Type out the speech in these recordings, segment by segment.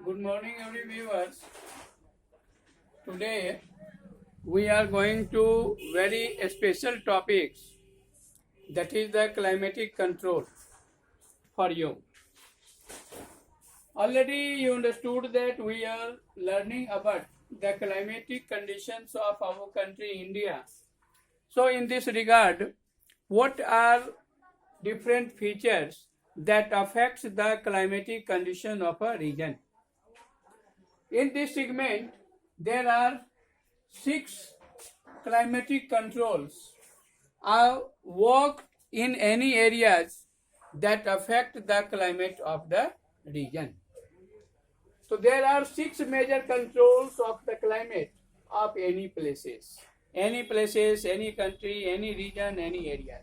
Good morning, every viewers. Today we are going to very special topics, that is the climatic control for you. Already you understood that we are learning about the climatic conditions of our country India. So in this regard, what are different features that affects the climatic condition of a region? In this segment, there are 6 climatic controls are worked in any areas that affect the climate of the region. So there are 6 major controls of the climate of any places, any country, any region, any area.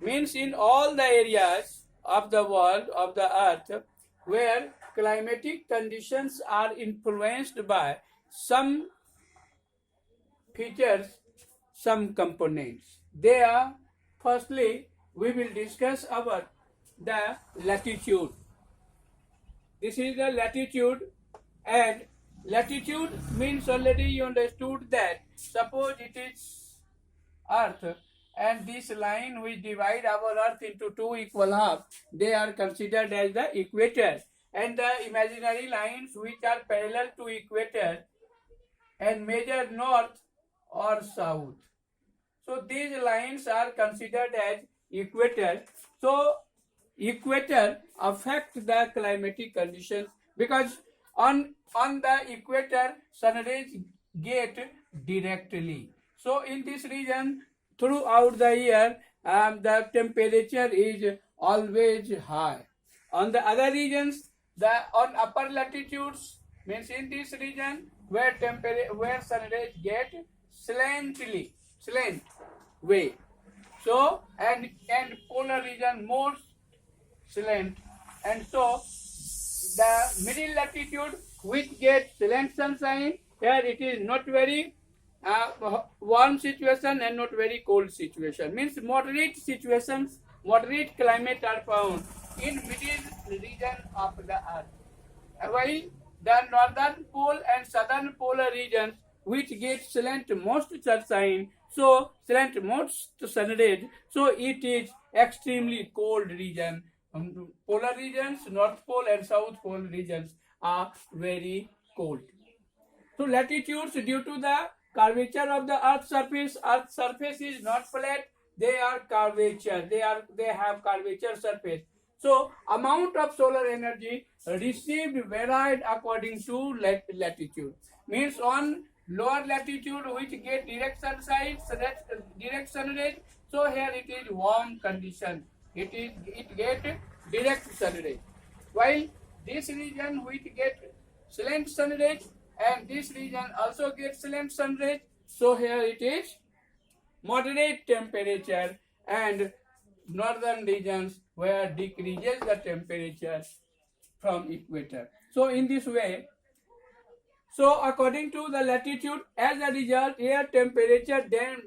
Means in all the areas of the world, of the earth, where climatic conditions are influenced by some features, some components. They are, firstly, we will discuss about the latitude. This is the latitude, and latitude means already you understood that suppose it is earth, and this line which divide our earth into 2 equal half, they are considered as the equator, and the imaginary lines which are parallel to equator and measure north or south. So these lines are considered as equator. So equator affect the climatic conditions because on the equator sun rays get directly. So in this region throughout the year the temperature is always high. On the other regions, on upper latitudes, means in this region where sun rays get slant way. So and polar region more slant, and so the middle latitude which gets slant sunshine, here it is not very warm situation and not very cold situation. Means moderate situations, moderate climate are found in middle region of the earth. While the northern pole and southern polar regions which get slant most sunshine, so slant most sun rays, so it is extremely cold region. Polar regions, north pole and south pole regions are very cold. So latitudes, due to the curvature of the earth surface is not flat, they are curvature, they have curvature surface. So amount of solar energy received varied according to latitude. Means on lower latitude which get direct sunshine, direct sun rays, so here it is warm condition, it get direct sun rays. While this region which get slant sun rays, and this region also gets slant sun rays, so here it is moderate temperature, and northern regions where decreases the temperature from equator. So in this way, so according to the latitude, as a result, air temperature then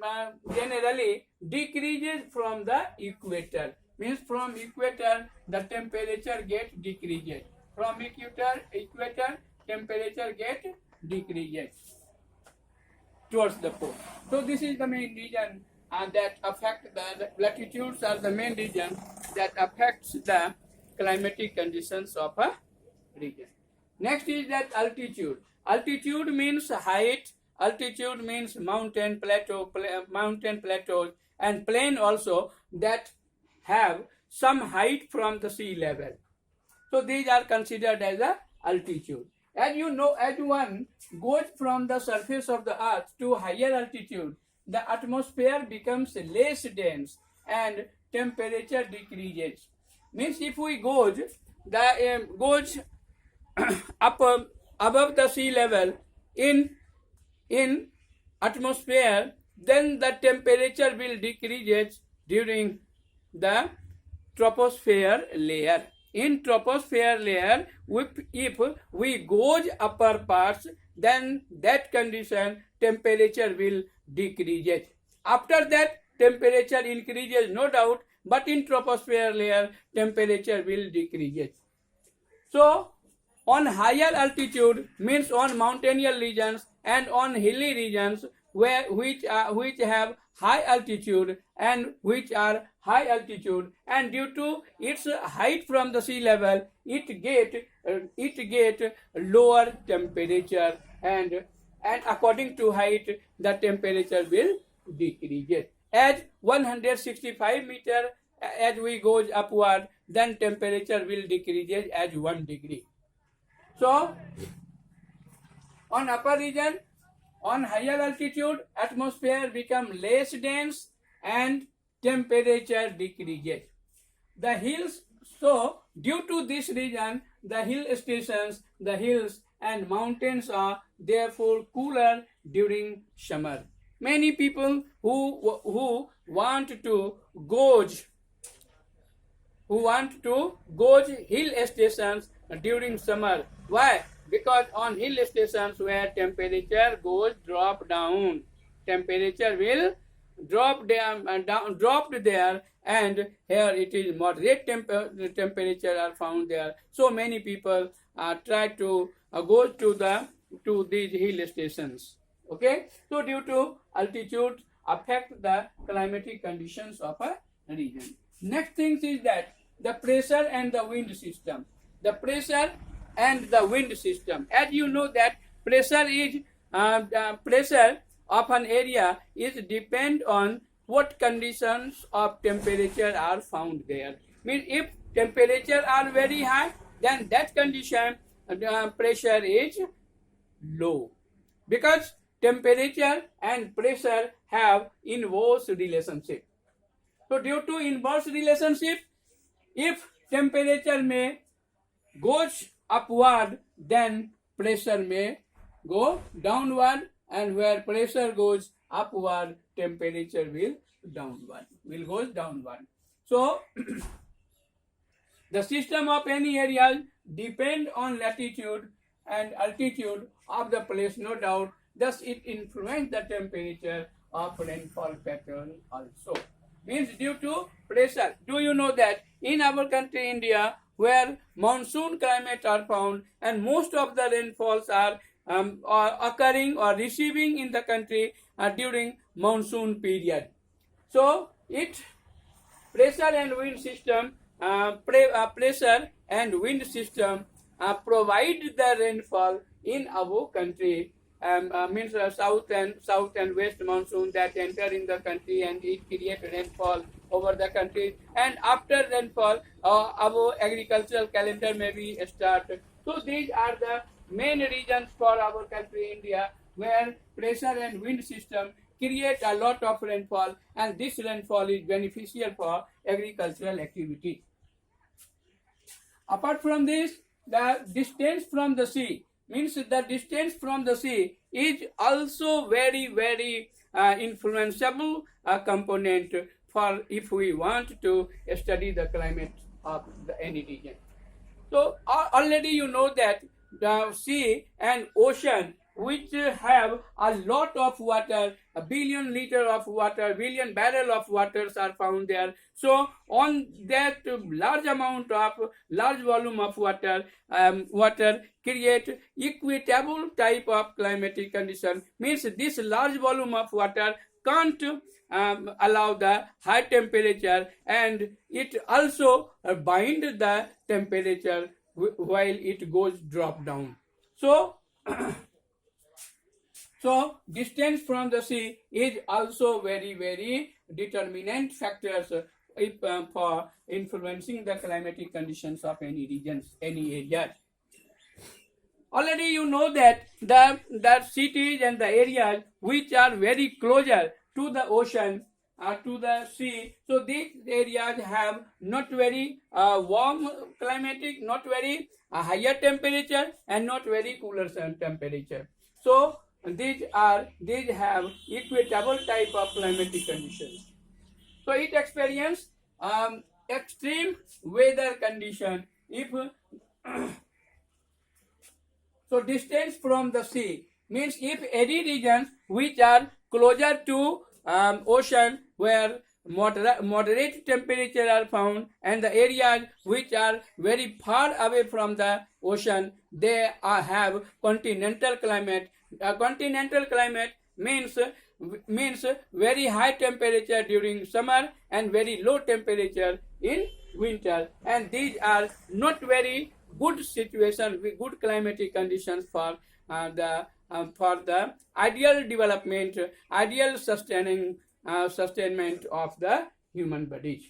generally decreases from the equator. Means from equator the temperature gets decreases. From equator temperature get decreases towards the pole. So this is the main reason that affect the latitudes are the main region that affects the climatic conditions of a region. Next is that altitude. Altitude means height. Altitude means mountain plateaus, and plain also that have some height from the sea level. So these are considered as a altitude. As you know, as one goes from the surface of the earth to higher altitude, the atmosphere becomes less dense and temperature decreases. Means if we goes up above the sea level in atmosphere, then the temperature will decrease during the troposphere layer. In troposphere layer, if we goes upper parts, then that condition temperature will decrease. After that temperature increases, no doubt, but in troposphere layer temperature will decrease. So On higher altitude means on mountainous regions and on hilly regions which have high altitude and which are high altitude, and due to its height from the sea level it get lower temperature, and according to height the temperature will decrease. As 165 meter as we go upward, then temperature will decrease as 1 degree. So on upper region, on higher altitude, atmosphere become less dense and temperature decreases. The hills, so due to this reason, the hill stations, the hills and mountains are therefore cooler during summer. Many people who want to gauge hill stations during summer. Why? Because on hill stations where temperature drop down, temperature will dropped there, and here it is moderate temperature are found there. So many people try to go to these hill stations. Okay, so due to altitude affect the climatic conditions of a region. Next thing is that the pressure and the wind system. The pressure and the wind system. As you know that pressure of an area is depend on what conditions of temperature are found there. Means if temperature are very high, then that condition pressure is low, because temperature and pressure have inverse relationship. So due to inverse relationship, if temperature may goes upward, then pressure may go downward, and where pressure goes upward, temperature will go downward. So the system of any area depend on latitude and altitude of the place, no doubt. Thus it influence the temperature of rainfall pattern also. Means due to pressure. Do you know that in our country India, where monsoon climate are found and most of the rainfalls are occurring or receiving in the country during monsoon period. So pressure and wind system provide the rainfall in our country. Means south and west monsoon that enter in the country, and it create rainfall over the country, and after rainfall our agricultural calendar may be start. So these are the main reasons for our country India, where pressure and wind system create a lot of rainfall, and this rainfall is beneficial for agricultural activity. Apart from this, the distance from the sea, means the distance from the sea is also very influenceable component for if we want to study the climate of any region. So already you know that the sea and ocean, which have a lot of water, a billion liter of water, billion barrel of waters are found there. So on that large volume of water, create equitable type of climatic condition. Means this large volume of water can't allow the high temperature, and it also bind the temperature while it goes drop down. So so distance from the sea is also very determinant factors for influencing the climatic conditions of any regions, any areas. Already you know that the cities and the areas which are very closer to the ocean, to the sea, so these areas have not very warm climatic, not very higher temperature, and not very cooler temperature. So these have equitable type of climatic conditions. So it experience extreme weather condition. If so, distance from the sea means if any regions which are closer to ocean, where moderate temperature are found, and the areas which are very far away from the ocean, they have continental climate. Continental climate means very high temperature during summer and very low temperature in winter, and these are not very good situation with good climatic conditions for the ideal development, ideal sustainment of the human bodies.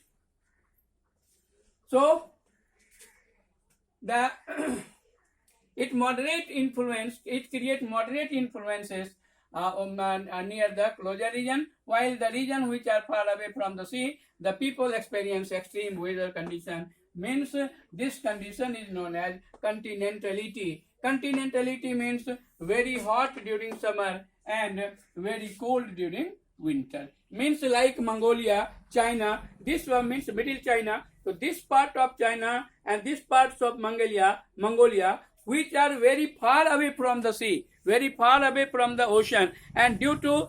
So the it creates moderate influences near the closer region, while the region which are far away from the sea, the people experience extreme weather condition. Means this condition is known as continentality. Continentality means very hot during summer and very cold during winter. Means like Mongolia, China, this one means Middle China. So this part of China and this parts of Mongolia, which are very far away from the sea, very far away from the ocean, and due to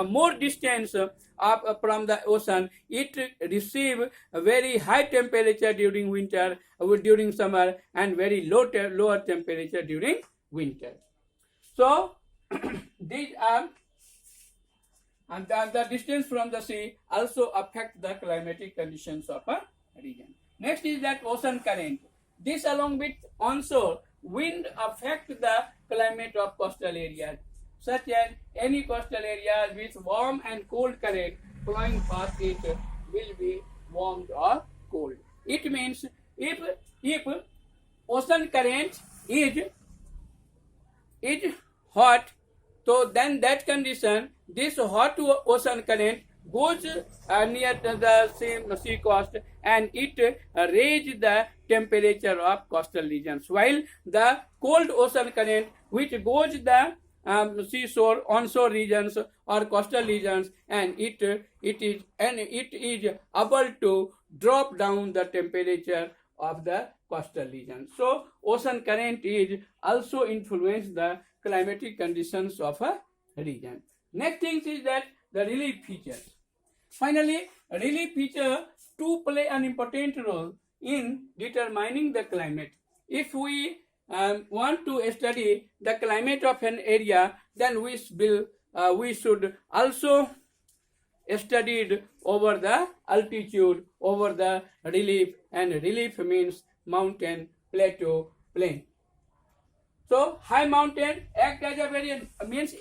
more distance from the ocean, it receive a very high temperature during winter, during summer, and very lower temperature during winter. So these are, and the distance from the sea also affect the climatic conditions of a region. Next is that ocean current. This along with onshore wind affect the climate of coastal areas, such as any coastal areas with warm and cold current flowing past it will be warm or cold. It means if ocean current is hot, so then that condition, this hot ocean current goes near the sea coast, and it raise the temperature of coastal regions, while the cold ocean current which goes the seashore, onshore regions or coastal regions, and it is able to drop down the temperature of the coastal region. So ocean current is also influence the climatic conditions of a region. Next thing is that the relief features. Finally, relief features to play an important role in determining the climate. If we want to study the climate of an area, then we should also study over the altitude, over the relief, and relief means mountain, plateau, plain. So high mountain act as a very means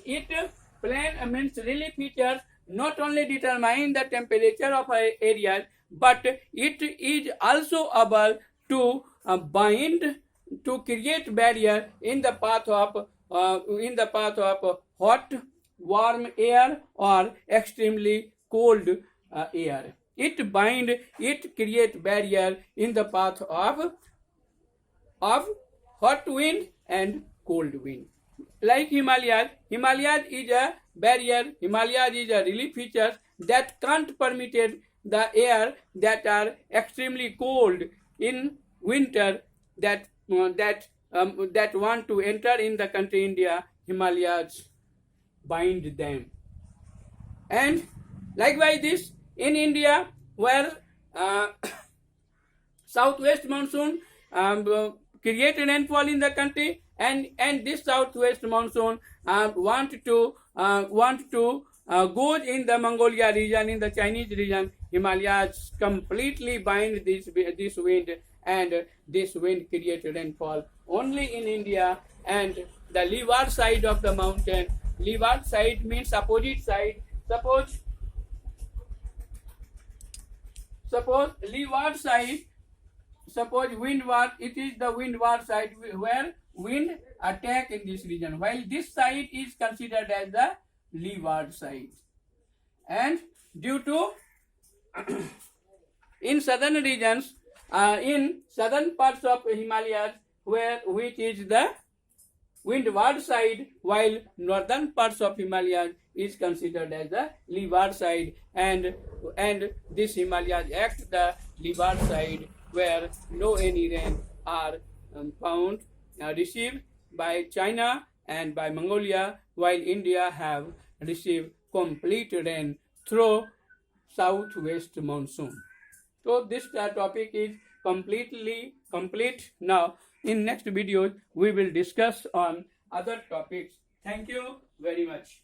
relief features not only determine the temperature of areas, but it is also able to bind, to create barrier in the path of hot, warm air or extremely cold air. It create barrier in the path of hot wind and cold wind. Like Himalayas is a barrier, Himalayas is a relief feature that can't permit the air that are extremely cold in winter that want to enter in the country India. Himalayas bind them. And likewise this in India, where southwest monsoon create rainfall in the country, and this southwest monsoon want to go in the Mongolia region, in the Chinese region. Himalayas completely bind this wind, and this wind creates rainfall only in India. And the leeward side of the mountain, leeward side means opposite side. Suppose leeward side, suppose windward, it is the windward side where wind attack in this region, while this side is considered as the leeward side. And due to in southern regions, in southern parts of Himalayas, which is the windward side, while northern parts of Himalayas is considered as the leeward side, and this Himalayas act the leeward side, where no any rain are found received by China and by Mongolia, while India have received complete rain through southwest monsoon. So this topic is completely complete now. In next videos we will discuss on other topics. Thank you very much.